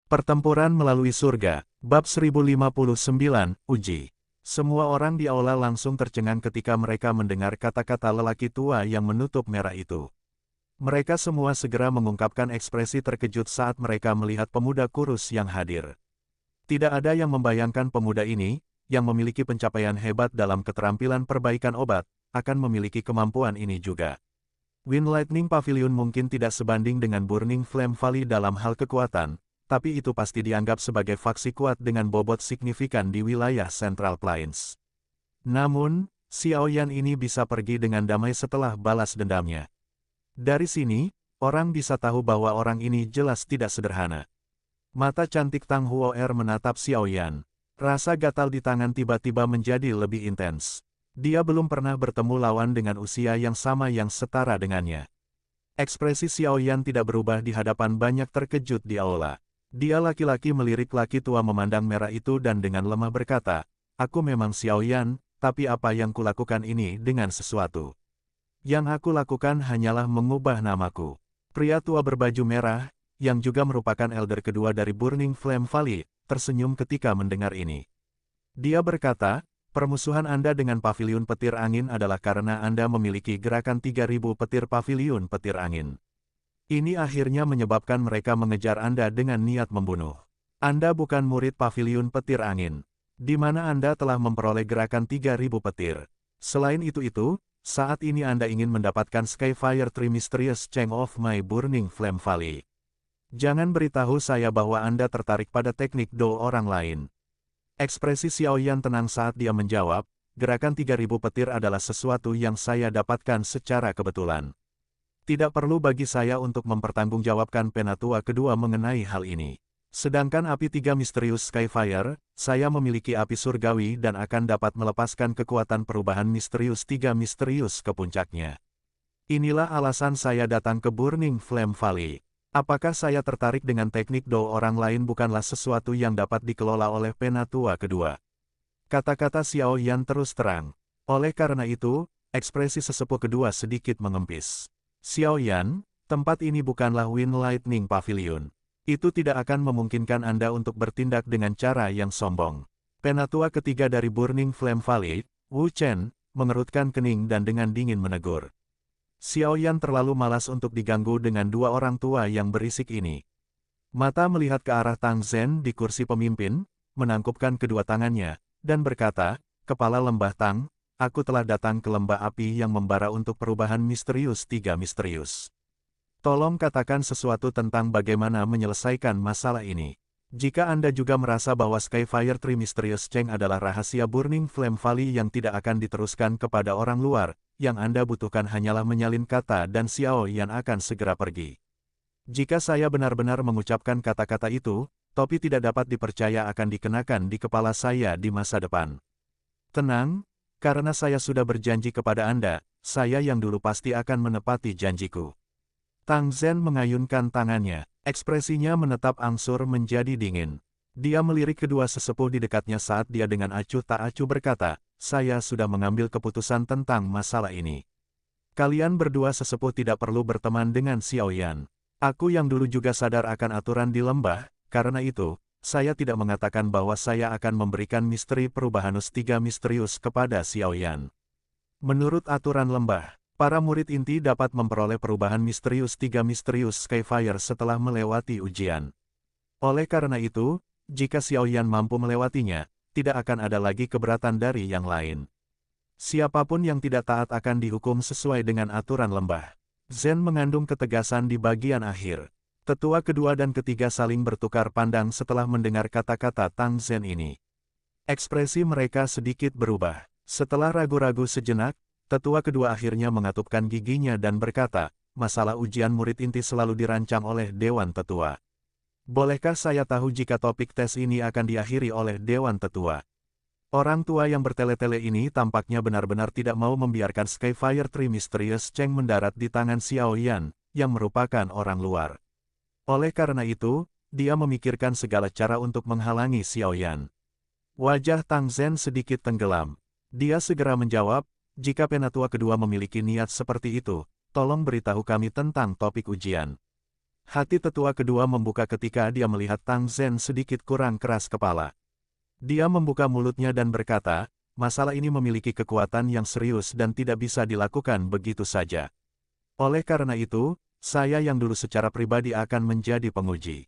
Pertempuran melalui surga, bab 1059, uji. Semua orang di aula langsung tercengang ketika mereka mendengar kata-kata lelaki tua yang menutup merah itu. Mereka semua segera mengungkapkan ekspresi terkejut saat mereka melihat pemuda kurus yang hadir. Tidak ada yang membayangkan pemuda ini, yang memiliki pencapaian hebat dalam keterampilan perbaikan obat, akan memiliki kemampuan ini juga. Wind Lightning Pavilion mungkin tidak sebanding dengan Burning Flame Valley dalam hal kekuatan, tapi itu pasti dianggap sebagai faksi kuat dengan bobot signifikan di wilayah Central Plains. Namun, Xiao Yan ini bisa pergi dengan damai setelah balas dendamnya. Dari sini, orang bisa tahu bahwa orang ini jelas tidak sederhana. Mata cantik Tang Huo'er menatap Xiao Yan. Rasa gatal di tangan tiba-tiba menjadi lebih intens. Dia belum pernah bertemu lawan dengan usia yang sama yang setara dengannya. Ekspresi Xiao Yan tidak berubah di hadapan banyak terkejut di aula. Dia laki-laki melirik laki tua memandang merah itu dan dengan lemah berkata, "Aku memang Xiao Yan, tapi apa yang kulakukan ini dengan sesuatu? Yang aku lakukan hanyalah mengubah namaku." Pria tua berbaju merah, yang juga merupakan elder kedua dari Burning Flame Valley, tersenyum ketika mendengar ini. Dia berkata, "Permusuhan Anda dengan paviliun petir angin adalah karena Anda memiliki gerakan 3.000 petir paviliun petir angin. Ini akhirnya menyebabkan mereka mengejar Anda dengan niat membunuh. Anda bukan murid paviliun petir angin, di mana Anda telah memperoleh gerakan 3.000 petir. Selain itu, saat ini Anda ingin mendapatkan Skyfire Tree Mysterious Cheng of My Burning Flame Valley. Jangan beritahu saya bahwa Anda tertarik pada teknik do orang lain." Ekspresi Xiao Yan tenang saat dia menjawab, "Gerakan 3.000 petir adalah sesuatu yang saya dapatkan secara kebetulan. Tidak perlu bagi saya untuk mempertanggungjawabkan penatua kedua mengenai hal ini. Sedangkan api 3 misterius Skyfire, saya memiliki api surgawi dan akan dapat melepaskan kekuatan perubahan misterius 3 misterius ke puncaknya. Inilah alasan saya datang ke Burning Flame Valley. Apakah saya tertarik dengan teknik do orang lain bukanlah sesuatu yang dapat dikelola oleh penatua kedua." Kata-kata Xiao Yan terus terang. Oleh karena itu, ekspresi sesepuh kedua sedikit mengempis. "Xiao Yan, tempat ini bukanlah Wind Lightning Pavilion. Itu tidak akan memungkinkan Anda untuk bertindak dengan cara yang sombong." Penatua ketiga dari Burning Flame Valley, Wu Chen, mengerutkan kening dan dengan dingin menegur. Xiao Yan terlalu malas untuk diganggu dengan dua orang tua yang berisik ini. Mata melihat ke arah Tang Zhen di kursi pemimpin, menangkupkan kedua tangannya, dan berkata, "Kepala Lembah Tang, aku telah datang ke lembah api yang membara untuk perubahan misterius 3 misterius. Tolong katakan sesuatu tentang bagaimana menyelesaikan masalah ini. Jika Anda juga merasa bahwa Skyfire Tree Mysterious Cheng adalah rahasia Burning Flame Valley yang tidak akan diteruskan kepada orang luar, yang Anda butuhkan hanyalah menyalin kata dan Xiao Yan akan segera pergi. Jika saya benar-benar mengucapkan kata-kata itu, topi tidak dapat dipercaya akan dikenakan di kepala saya di masa depan. Tenang, karena saya sudah berjanji kepada Anda, saya yang dulu pasti akan menepati janjiku." Tang Zhen mengayunkan tangannya, ekspresinya menetap angsur menjadi dingin. Dia melirik kedua sesepuh di dekatnya saat dia dengan acuh tak acuh berkata, "Saya sudah mengambil keputusan tentang masalah ini. Kalian berdua sesepuh tidak perlu berteman dengan Xiao Yan. Aku yang dulu juga sadar akan aturan di lembah, karena itu, saya tidak mengatakan bahwa saya akan memberikan misteri perubahanus 3 misterius kepada Xiao Yan. Menurut aturan lembah, para murid inti dapat memperoleh perubahan misterius 3 misterius Skyfire setelah melewati ujian. Oleh karena itu, jika Xiao Yan mampu melewatinya, tidak akan ada lagi keberatan dari yang lain. Siapapun yang tidak taat akan dihukum sesuai dengan aturan lembah." Zhen mengandung ketegasan di bagian akhir. Tetua kedua dan ketiga saling bertukar pandang setelah mendengar kata-kata Tang Zhen ini. Ekspresi mereka sedikit berubah. Setelah ragu-ragu sejenak, tetua kedua akhirnya mengatupkan giginya dan berkata, "Masalah ujian murid inti selalu dirancang oleh Dewan Tetua. Bolehkah saya tahu jika topik tes ini akan diakhiri oleh Dewan Tetua?" Orang tua yang bertele-tele ini tampaknya benar-benar tidak mau membiarkan Skyfire Tree Mysterious Cheng mendarat di tangan Xiao Yan, yang merupakan orang luar. Oleh karena itu, dia memikirkan segala cara untuk menghalangi Xiao Yan. Wajah Tang Zhen sedikit tenggelam. Dia segera menjawab, "Jika penatua kedua memiliki niat seperti itu, tolong beritahu kami tentang topik ujian." Hati tetua kedua membuka ketika dia melihat Tang Zhen sedikit kurang keras kepala. Dia membuka mulutnya dan berkata, masalah ini memiliki kekuatan yang serius dan tidak bisa dilakukan begitu saja. Oleh karena itu, saya yang dulu secara pribadi akan menjadi penguji.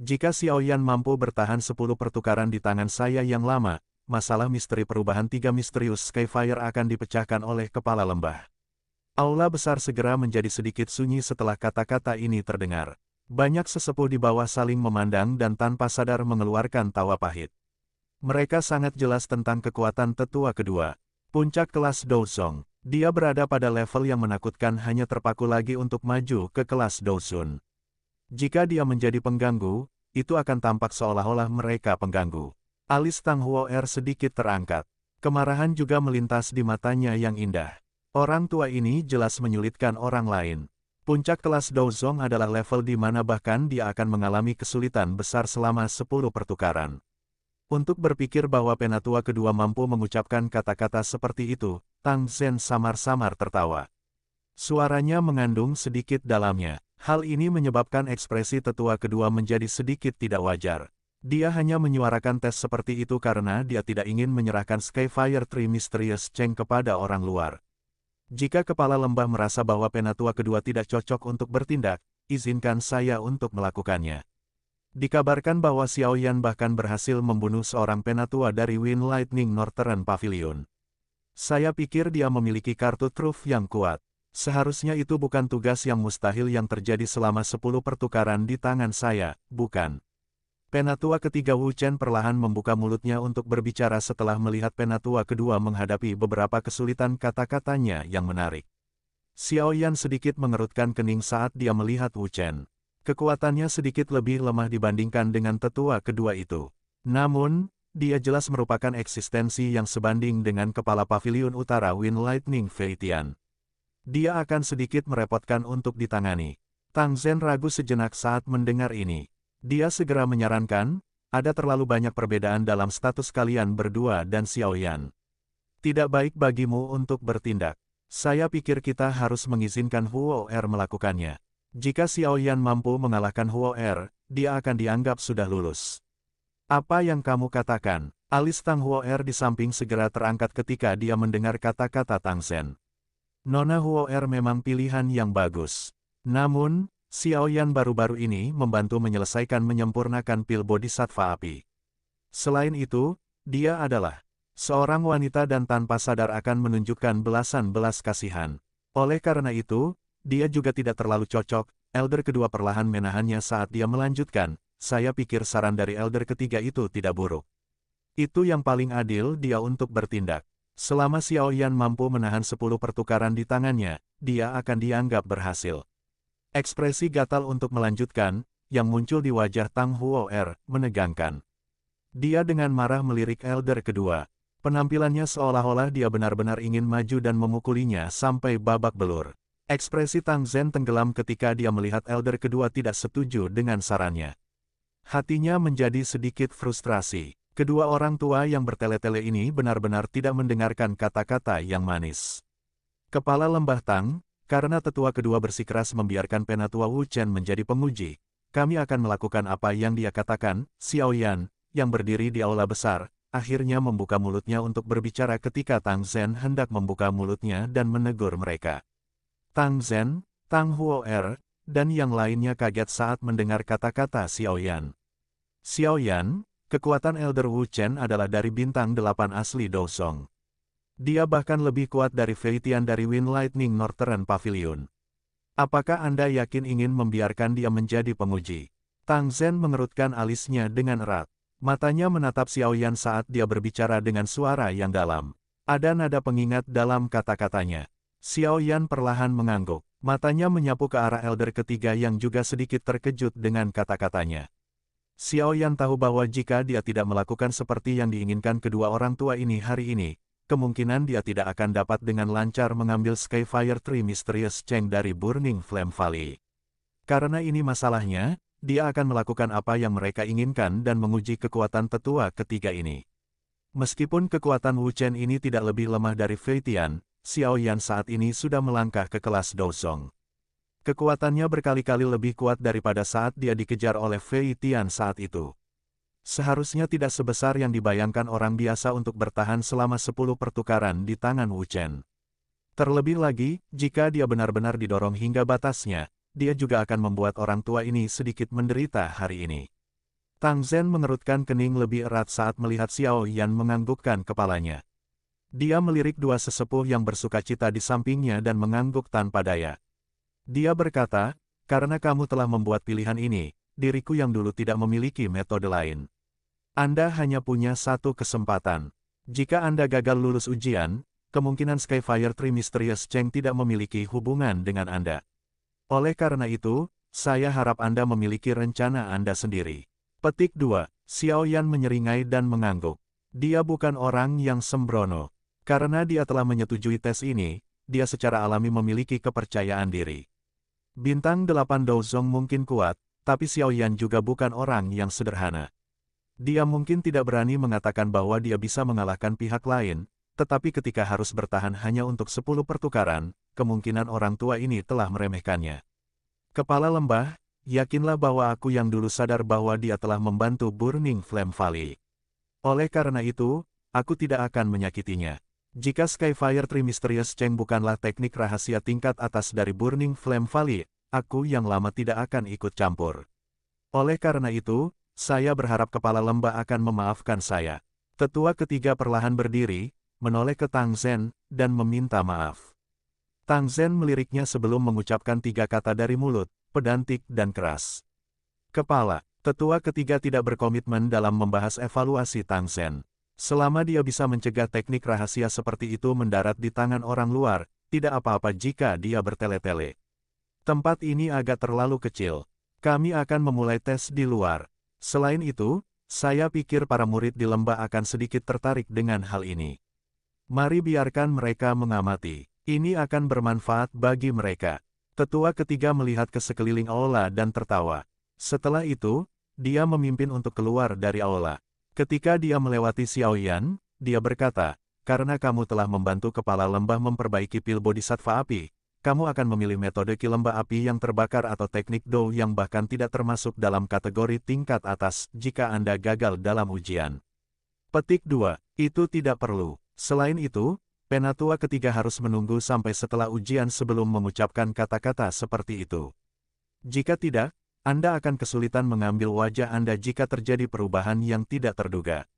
Jika Xiaoyan mampu bertahan 10 pertukaran di tangan saya yang lama, masalah misteri perubahan 3 misterius Skyfire akan dipecahkan oleh kepala lembah. Aula besar segera menjadi sedikit sunyi setelah kata-kata ini terdengar. Banyak sesepuh di bawah saling memandang dan tanpa sadar mengeluarkan tawa pahit. Mereka sangat jelas tentang kekuatan tetua kedua. Puncak kelas Douzong. Dia berada pada level yang menakutkan hanya terpaku lagi untuk maju ke kelas Douzun. Jika dia menjadi pengganggu, itu akan tampak seolah-olah mereka pengganggu. Alis Tang Huo'er sedikit terangkat. Kemarahan juga melintas di matanya yang indah. Orang tua ini jelas menyulitkan orang lain. Puncak kelas Douzong adalah level di mana bahkan dia akan mengalami kesulitan besar selama 10 pertukaran. Untuk berpikir bahwa penatua kedua mampu mengucapkan kata-kata seperti itu, Tang Zhen samar-samar tertawa. Suaranya mengandung sedikit dalamnya. Hal ini menyebabkan ekspresi tetua kedua menjadi sedikit tidak wajar. Dia hanya menyuarakan tes seperti itu karena dia tidak ingin menyerahkan Skyfire Tree Mysterious Cheng kepada orang luar. Jika kepala lembah merasa bahwa penatua kedua tidak cocok untuk bertindak, izinkan saya untuk melakukannya. Dikabarkan bahwa Xiaoyan bahkan berhasil membunuh seorang penatua dari Wind Lightning Northern Pavilion. Saya pikir dia memiliki kartu truf yang kuat. Seharusnya itu bukan tugas yang mustahil yang terjadi selama 10 pertukaran di tangan saya, bukan? Penatua ketiga Wu Chen perlahan membuka mulutnya untuk berbicara setelah melihat penatua kedua menghadapi beberapa kesulitan kata-katanya yang menarik. Xiaoyan sedikit mengerutkan kening saat dia melihat Wu Chen. Kekuatannya sedikit lebih lemah dibandingkan dengan tetua kedua itu. Namun, dia jelas merupakan eksistensi yang sebanding dengan kepala pavilion utara Wind Lightning Feitian. Dia akan sedikit merepotkan untuk ditangani. Tang Zhen ragu sejenak saat mendengar ini. Dia segera menyarankan, ada terlalu banyak perbedaan dalam status kalian berdua dan Xiaoyan. Tidak baik bagimu untuk bertindak. Saya pikir kita harus mengizinkan Huo'er melakukannya. Jika Xiaoyan mampu mengalahkan Huo'er, dia akan dianggap sudah lulus. Apa yang kamu katakan? Alis Tang Huo'er di samping segera terangkat ketika dia mendengar kata-kata Tang Zhen. Nona Huo'er memang pilihan yang bagus. Namun, Xiaoyan baru-baru ini membantu menyempurnakan pil bodhisattva api. Selain itu, dia adalah seorang wanita dan tanpa sadar akan menunjukkan belas kasihan. Oleh karena itu, dia juga tidak terlalu cocok. Elder kedua perlahan menahannya saat dia melanjutkan, saya pikir saran dari elder ketiga itu tidak buruk. Itu yang paling adil dia untuk bertindak. Selama Xiaoyan mampu menahan 10 pertukaran di tangannya, dia akan dianggap berhasil. Ekspresi gatal untuk melanjutkan, yang muncul di wajah Tang Huo'er, menegangkan. Dia dengan marah melirik elder kedua. Penampilannya seolah-olah dia benar-benar ingin maju dan memukulinya sampai babak belur. Ekspresi Tang Zhen tenggelam ketika dia melihat elder kedua tidak setuju dengan sarannya. Hatinya menjadi sedikit frustrasi. Kedua orang tua yang bertele-tele ini benar-benar tidak mendengarkan kata-kata yang manis. Kepala lembah Tang, karena tetua kedua bersikeras membiarkan penatua Wu Chen menjadi penguji, kami akan melakukan apa yang dia katakan. Xiaoyan, yang berdiri di aula besar, akhirnya membuka mulutnya untuk berbicara ketika Tang Zhen hendak membuka mulutnya dan menegur mereka. Tang Zhen, Tang Huo'er, dan yang lainnya kaget saat mendengar kata-kata Xiaoyan. Xiaoyan, kekuatan Elder Wu Chen adalah dari bintang 8 asli Douzong. Dia bahkan lebih kuat dari Feitian dari Wind Lightning Northern Pavilion. Apakah Anda yakin ingin membiarkan dia menjadi penguji? Tang Zhen mengerutkan alisnya dengan erat. Matanya menatap Xiaoyan saat dia berbicara dengan suara yang dalam. Ada nada pengingat dalam kata-katanya. Xiaoyan perlahan mengangguk. Matanya menyapu ke arah elder ketiga yang juga sedikit terkejut dengan kata-katanya. Xiaoyan tahu bahwa jika dia tidak melakukan seperti yang diinginkan kedua orang tua ini hari ini, kemungkinan dia tidak akan dapat dengan lancar mengambil Skyfire Tree Mysterious Cheng dari Burning Flame Valley. Karena ini masalahnya, dia akan melakukan apa yang mereka inginkan dan menguji kekuatan tetua ketiga ini. Meskipun kekuatan Wu Chen ini tidak lebih lemah dari Feitian, Xiaoyan saat ini sudah melangkah ke kelas Douzong. Kekuatannya berkali-kali lebih kuat daripada saat dia dikejar oleh Fei Tian saat itu. Seharusnya tidak sebesar yang dibayangkan orang biasa untuk bertahan selama 10 pertukaran di tangan Wu Chen. Terlebih lagi, jika dia benar-benar didorong hingga batasnya, dia juga akan membuat orang tua ini sedikit menderita hari ini. Tang Zhen mengerutkan kening lebih erat saat melihat Xiao Yan menganggukkan kepalanya. Dia melirik dua sesepuh yang bersukacita di sampingnya dan mengangguk tanpa daya. Dia berkata, karena kamu telah membuat pilihan ini, diriku yang dulu tidak memiliki metode lain. Anda hanya punya satu kesempatan. Jika Anda gagal lulus ujian, kemungkinan Skyfire Tree Mysterious Cheng tidak memiliki hubungan dengan Anda. Oleh karena itu, saya harap Anda memiliki rencana Anda sendiri. Petik 2. Xiao Yan menyeringai dan mengangguk. Dia bukan orang yang sembrono. Karena dia telah menyetujui tes ini, dia secara alami memiliki kepercayaan diri. Bintang 8 Douzong mungkin kuat, tapi Xiao Yan juga bukan orang yang sederhana. Dia mungkin tidak berani mengatakan bahwa dia bisa mengalahkan pihak lain, tetapi ketika harus bertahan hanya untuk 10 pertukaran, kemungkinan orang tua ini telah meremehkannya. Kepala lembah, yakinlah bahwa aku yang dulu sadar bahwa dia telah membantu Burning Flame Valley. Oleh karena itu, aku tidak akan menyakitinya. Jika Skyfire Tree Mysterious Cheng bukanlah teknik rahasia tingkat atas dari Burning Flame Valley, aku yang lama tidak akan ikut campur. Oleh karena itu, saya berharap kepala lembah akan memaafkan saya. Tetua ketiga perlahan berdiri, menoleh ke Tang Zhen, dan meminta maaf. Tang Zhen meliriknya sebelum mengucapkan 3 kata dari mulut, pedantik dan keras. Kepala, tetua ketiga tidak berkomitmen dalam membahas evaluasi Tang Zhen. Selama dia bisa mencegah teknik rahasia seperti itu mendarat di tangan orang luar, tidak apa-apa jika dia bertele-tele. Tempat ini agak terlalu kecil. Kami akan memulai tes di luar. Selain itu, saya pikir para murid di lembah akan sedikit tertarik dengan hal ini. Mari biarkan mereka mengamati. Ini akan bermanfaat bagi mereka. Tetua ketiga melihat ke sekeliling aula dan tertawa. Setelah itu, dia memimpin untuk keluar dari aula. Ketika dia melewati Xiao Yan, dia berkata, karena kamu telah membantu kepala lembah memperbaiki pil bodhisattva api, kamu akan memilih metode ki lembah api yang terbakar atau teknik Dou yang bahkan tidak termasuk dalam kategori tingkat atas jika Anda gagal dalam ujian. Petik 2. Itu tidak perlu. Selain itu, penatua ketiga harus menunggu sampai setelah ujian sebelum mengucapkan kata-kata seperti itu. Jika tidak, Anda akan kesulitan mengambil wajah Anda jika terjadi perubahan yang tidak terduga.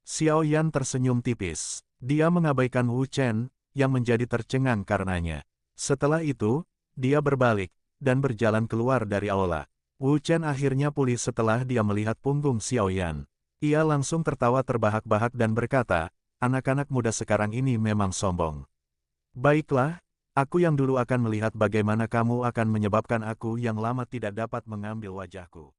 Xiao Yan tersenyum tipis. Dia mengabaikan Wu Chen, yang menjadi tercengang karenanya. Setelah itu, dia berbalik, dan berjalan keluar dari aula. Wu Chen akhirnya pulih setelah dia melihat punggung Xiao Yan. Ia langsung tertawa terbahak-bahak dan berkata, anak-anak muda sekarang ini memang sombong. Baiklah, aku yang dulu akan melihat bagaimana kamu akan menyebabkan aku yang lama tidak dapat mengambil wajahku.